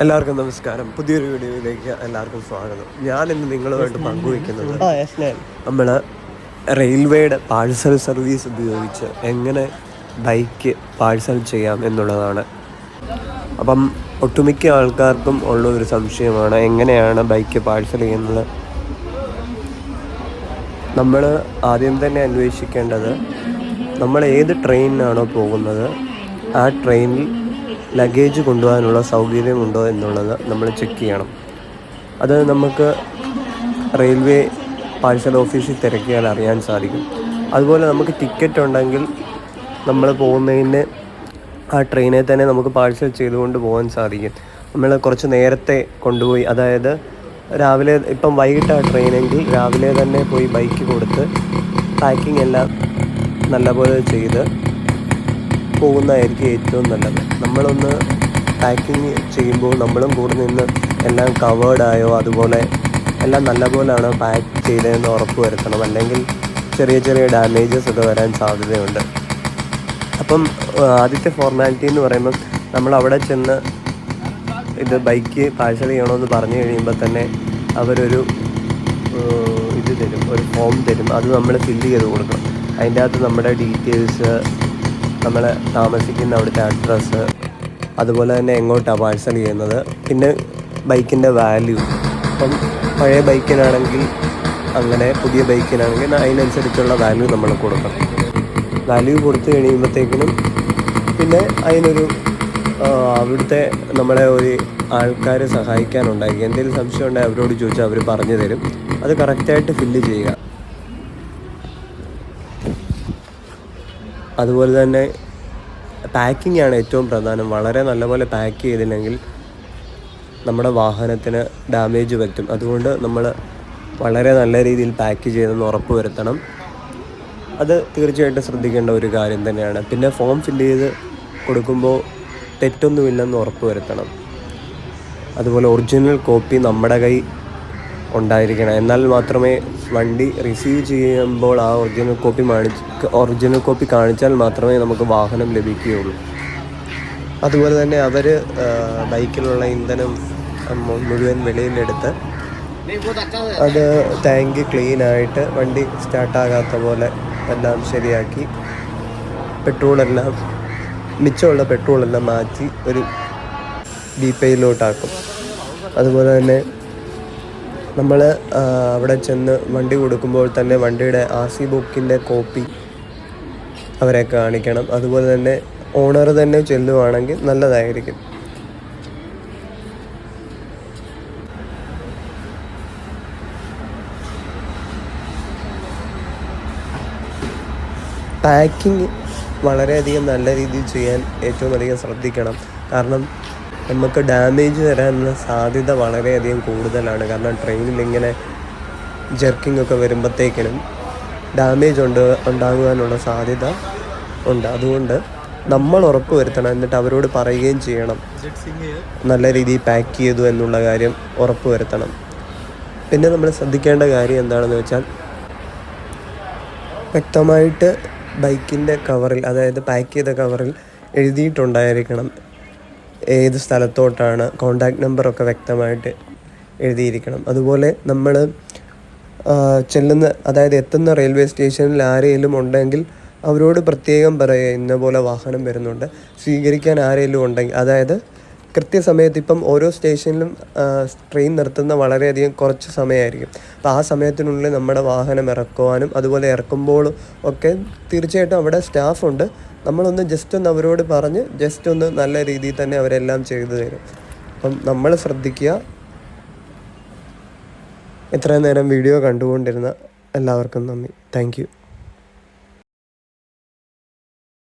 എല്ലാവർക്കും നമസ്കാരം. പുതിയൊരു വീഡിയോയിലേക്ക് എല്ലാവർക്കും സ്വാഗതം. ഞാനിന്ന് നിങ്ങളുമായിട്ട് പങ്കുവയ്ക്കുന്നത് നമ്മൾ റെയിൽവേയുടെ പാഴ്സൽ സർവീസ് ഉപയോഗിച്ച് എങ്ങനെ ബൈക്ക് പാഴ്സൽ ചെയ്യാം എന്നുള്ളതാണ്. അപ്പം ഒട്ടുമിക്ക ആൾക്കാർക്കും ഉള്ള ഒരു സംശയമാണ് എങ്ങനെയാണ് ബൈക്ക് പാഴ്സൽ ചെയ്യുന്നത്. നമ്മൾ ആദ്യം തന്നെ അന്വേഷിക്കേണ്ടത് നമ്മൾ ഏത് ട്രെയിനിനാണോ പോകുന്നത് ആ ട്രെയിനിൽ ലഗേജ് കൊണ്ടുപോകാനുള്ള സൗകര്യമുണ്ടോ എന്നുള്ളത് നമ്മൾ ചെക്ക് ചെയ്യണം. അത് നമുക്ക് റെയിൽവേ പാഴ്സൽ ഓഫീസിൽ തിരക്കിയാൽ അറിയാൻ സാധിക്കും. അതുപോലെ നമുക്ക് ടിക്കറ്റ് ഉണ്ടെങ്കിൽ നമ്മൾ പോകുന്നതിന് ആ ട്രെയിനിൽ തന്നെ നമുക്ക് പാഴ്സൽ ചെയ്തുകൊണ്ട് പോകാൻ സാധിക്കും. നമ്മൾ കുറച്ച് നേരത്തെ കൊണ്ടുപോയി, അതായത് രാവിലെ ഇപ്പം വൈകിട്ടാണ് ട്രെയിനെങ്കിൽ രാവിലെ തന്നെ പോയി ബൈക്ക് കൊടുത്ത് പാക്കിംഗ് എല്ലാം നല്ലപോലെ ചെയ്ത് പോകുന്നതായിരിക്കും ഏറ്റവും നല്ലത്. നമ്മളൊന്ന് പാക്കിങ് ചെയ്യുമ്പോൾ നമ്മളും കൂടെ നിന്ന് എല്ലാം കവേർഡായോ അതുപോലെ എല്ലാം നല്ലപോലെയാണ് പാക്ക് ചെയ്തതെന്ന് ഉറപ്പ് വരുത്തണം. അല്ലെങ്കിൽ ചെറിയ ചെറിയ ഡാമേജസ് ഒക്കെ വരാൻ സാധ്യതയുണ്ട്. അപ്പം ആദ്യത്തെ ഫോർമാലിറ്റി എന്ന് പറയുമ്പം നമ്മൾ അവിടെ ചെന്ന് ഇത് ബൈക്ക് പാഴ്സൽ ചെയ്യണമെന്ന് പറഞ്ഞു കഴിയുമ്പോൾ തന്നെ അവരൊരു ഇത് തരും, ഒരു ഫോം തരും. അത് നമ്മൾ ഫില്ല് ചെയ്ത് കൊടുക്കണം. അതിൻ്റെ അകത്ത് നമ്മുടെ ഡീറ്റെയിൽസ്, നമ്മൾ താമസിക്കുന്ന അവിടുത്തെ അഡ്രസ്സ്, അതുപോലെ തന്നെ എങ്ങോട്ടാണ് പാഴ്സൽ ചെയ്യുന്നത്, പിന്നെ ബൈക്കിൻ്റെ വാല്യൂ. അപ്പം പഴയ ബൈക്കിനാണെങ്കിൽ അങ്ങനെ, പുതിയ ബൈക്കിനാണെങ്കിൽ അതിനനുസരിച്ചുള്ള വാല്യൂ നമ്മൾ കൊടുക്കണം. വാല്യൂ കൊടുത്തു കഴിയുമ്പോഴത്തേക്കിനും പിന്നെ അതിനൊരു അവിടുത്തെ നമ്മളെ ഒരു ആൾക്കാർ സഹായിക്കാനുണ്ടായിരിക്കും. എന്തെങ്കിലും സംശയം ഉണ്ടെങ്കിൽ അവരോട് ചോദിച്ചാൽ അവർ പറഞ്ഞു തരും. അത് കറക്റ്റായിട്ട് ഫില്ല് ചെയ്യുക. അതുപോലെ തന്നെ പാക്കിംഗ് ആണ് ഏറ്റവും പ്രധാനം. വളരെ നല്ലപോലെ പാക്ക് ചെയ്തില്ലെങ്കിൽ നമ്മുടെ വാഹനത്തിന് ഡാമേജ് പറ്റും. അതുകൊണ്ട് നമ്മൾ വളരെ നല്ല രീതിയിൽ പാക്ക് ചെയ്തെന്ന് ഉറപ്പ് വരുത്തണം. അത് തീർച്ചയായിട്ടും ശ്രദ്ധിക്കേണ്ട ഒരു കാര്യം തന്നെയാണ്. പിന്നെ ഫോം ഫില്ല് ചെയ്ത് കൊടുക്കുമ്പോൾ തെറ്റൊന്നുമില്ലെന്ന് ഉറപ്പ് വരുത്തണം. അതുപോലെ ഒറിജിനൽ കോപ്പി നമ്മുടെ കൈ ഉണ്ടായിരിക്കണം. എന്നാൽ മാത്രമേ വണ്ടി റിസീവ് ചെയ്യുമ്പോൾ ആ ഒറിജിനൽ കോപ്പി കാണിച്ചാൽ മാത്രമേ നമുക്ക് വാഹനം ലഭിക്കുകയുള്ളൂ. അതുപോലെ തന്നെ അവർ ബൈക്കിലുള്ള ഇന്ധനം മുഴുവൻ വെളിയിലെടുത്ത് അത് ടാങ്ക് ക്ലീനായിട്ട് വണ്ടി സ്റ്റാർട്ടാകാത്ത പോലെ എല്ലാം ശരിയാക്കി പെട്രോളെല്ലാം, മിച്ചമുള്ള പെട്രോളെല്ലാം മാറ്റി ഒരു ഡീപ്പയിലോട്ടാക്കും. അതുപോലെ തന്നെ നമ്മൾ അവിടെ ചെന്ന് വണ്ടി കൊടുക്കുമ്പോൾ തന്നെ വണ്ടിയുടെ RC ബുക്കിൻ്റെ കോപ്പി അവരെ കാണിക്കണം. അതുപോലെ തന്നെ ഓണർ തന്നെ ചെല്ലുവാണെങ്കിൽ നല്ലതായിരിക്കും. പാക്കിങ് വളരെയധികം നല്ല രീതിയിൽ ചെയ്യാൻ ഏറ്റവും അധികം ശ്രദ്ധിക്കണം. കാരണം നമുക്ക് ഡാമേജ് വരാനുള്ള സാധ്യത വളരെയധികം കൂടുതലാണ്. കാരണം ട്രെയിനിൽ ഇങ്ങനെ ജെർക്കിംഗ് ഒക്കെ വരുമ്പോഴത്തേക്കിനും ഡാമേജ് ഉണ്ടാകുവാനുള്ള സാധ്യത ഉണ്ട്. അതുകൊണ്ട് നമ്മൾ ഉറപ്പ് വരുത്തണം. എന്നിട്ട് അവരോട് പറയുകയും ചെയ്യണം നല്ല രീതിയിൽ പാക്ക് ചെയ്തു എന്നുള്ള കാര്യം ഉറപ്പ് വരുത്തണം. പിന്നെ നമ്മൾ ശ്രദ്ധിക്കേണ്ട കാര്യം എന്താണെന്ന് വെച്ചാൽ വ്യക്തമായിട്ട് ബൈക്കിൻ്റെ കവറിൽ, അതായത് പാക്ക് ചെയ്ത കവറിൽ എഴുതിയിട്ടുണ്ടായിരിക്കണം ഏത് സ്ഥലത്തോട്ടാണ്, കോണ്ടാക്ട് നമ്പറൊക്കെ വ്യക്തമായിട്ട് എഴുതിയിരിക്കണം. അതുപോലെ നമ്മൾ അതായത് എത്തുന്ന റെയിൽവേ സ്റ്റേഷനിൽ ആരെങ്കിലും ഉണ്ടെങ്കിൽ അവരോട് പ്രത്യേകം പറയുക, ഇന്ന പോലെ വാഹനം വരുന്നുണ്ട്, സ്വീകരിക്കാൻ ആരെങ്കിലും ഉണ്ടെങ്കിൽ. അതായത് കൃത്യസമയത്ത്, ഇപ്പം ഓരോ സ്റ്റേഷനിലും ട്രെയിൻ നിർത്തുന്ന വളരെയധികം കുറച്ച് സമയമായിരിക്കും. അപ്പോൾ ആ സമയത്തിനുള്ളിൽ നമ്മുടെ വാഹനം ഇറക്കുവാനും അതുപോലെ ഇറക്കുമ്പോഴും ഒക്കെ തീർച്ചയായിട്ടും അവിടെ സ്റ്റാഫുണ്ട്. നമ്മളൊന്ന് ജസ്റ്റ് ഒന്ന് അവരോട് പറഞ്ഞ് ജസ്റ്റ് ഒന്ന് നല്ല രീതിയിൽ തന്നെ അവരെല്ലാം ചെയ്തു തരും. അപ്പം നമ്മൾ ശ്രദ്ധിക്കുക. ഇത്രയും നേരം വീഡിയോ കണ്ടുകൊണ്ടിരുന്ന എല്ലാവർക്കും നന്ദി. Thank you.